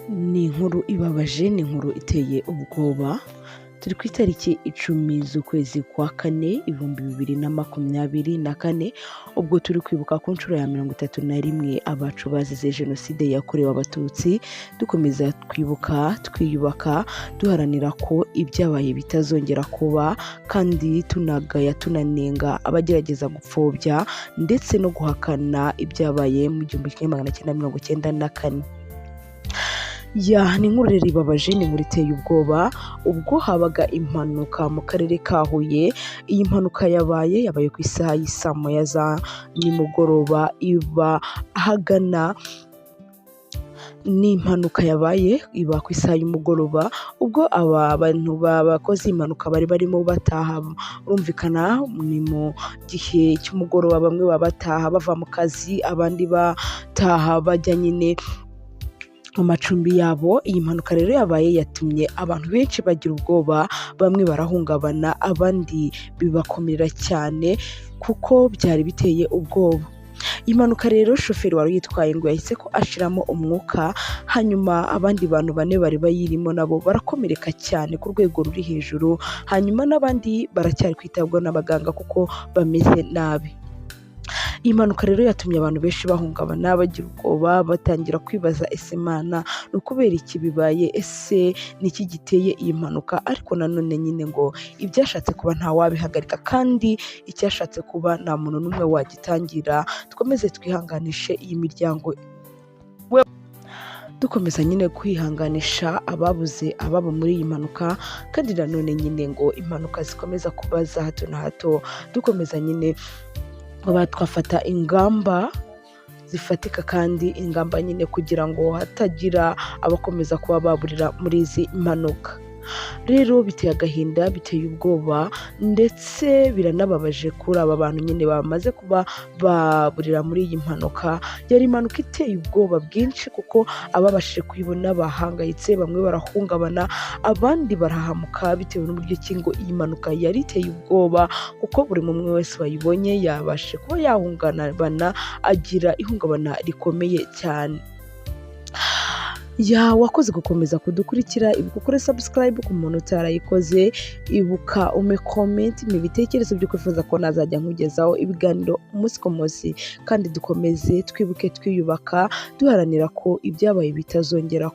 Ni inkuru ibabaje, ni inkuru iteye ubwoba, turi ku itariki 10 z'ukwezi kwa kane 2024, ubwo turi kwibuka ku nshuro ya 31 abacu bazize Jenoside yakorewe Abatutsi, dukomeza twibuka, twiyubaka, duharanira ko ibyabaye bitazongera kuba, kandi tunagaya tunanenga abagerageza gupfobya ndetse no guhakana ibyabaye mu 1994. Ni inkuru rero ibabaje, ni inkuru iteye ubwoba, ubwo habaga impanuka mu karere ka Huye. Iyi mpanuka yabaye ku isaha y'isa moya za nimugoroba, iba ahagana ni impanuka yabaye iba ku isaha y'umugoroba, ubwo aba bantu bakoze impanuka bari barimo bataha. Urumvikana ni mu gihe cy'umugoroba, bamwe baba bataha bava mu kazi, abandi bataha bajya nyine mu macumbi yabo. Iyi mpanuka rero yabaye yatumye abantu benshi bagira ubwoba, bamwe barahungabana, abandi bibakomera cyane kuko byari biteye ubwoba. Iyi mpanuka rero shoferi wari yitwaye ngo yahise ko ashiramo umwuka, hanyuma abandi bantu 4 bari bayirimo nabo barakomereka cyane ku rwego ruri hejuru, hanyuma n'abandi baracyari kwitabwaho n'abaganga kuko bameze nabi. Iyi mpanuka rero yatumye abantu benshi bahungabana, bagira ubwoba, batangira kwibaza ese Mana ni ukubera iki bibaye, ese niki giteye iyi mpanuka? Ariko nanone nyine ngo ibyashatse kuba nta wabihagarika, kandi icyashatse kuba nta muntu n'umwe wagitangira. Twkomeze twihanganishe iyi miryango, dukomeza nyine kwihanganisha ababuze ababo muri iyi mpanuka, kandi nanone nyine ngo impanuka zikomeza kuba za hato na hato, dukomeza nyine twafata ingamba zifatika, kandi ingamba nyine kugira ngo hatagira abakomeza kuba baburira muri izi mpanuka. Rero biteye agahinda, biteye ubwoba, ndetse biranababaje kuri aba bantu nyine bamaze kuba baburira muri iyi mpanuka. Yari impanuka iteye ubwoba bwinshi kuko ababashije kuyibona bahangayitse, bamwe barahungabana, abandi barahamuka bitewe n'uburyo ki ngo iyi mpanuka yari iteye ubwoba, kuko buri muntu wese wayibonye yabashije kuba yahungabana, agira ihungabana rikomeye cyane. Wakoze gukomeza kudukurikira, ibuka ukore subscribe ku muntu utarayikoze, ibuka ume comment mu bitekerezo byo kwifuza ko nazajya nkugezaho ibiganiro umunsi ku munsi, kandi dukomeze twibuke, twiyubaka, duharanira ko ibyabaye bitazongera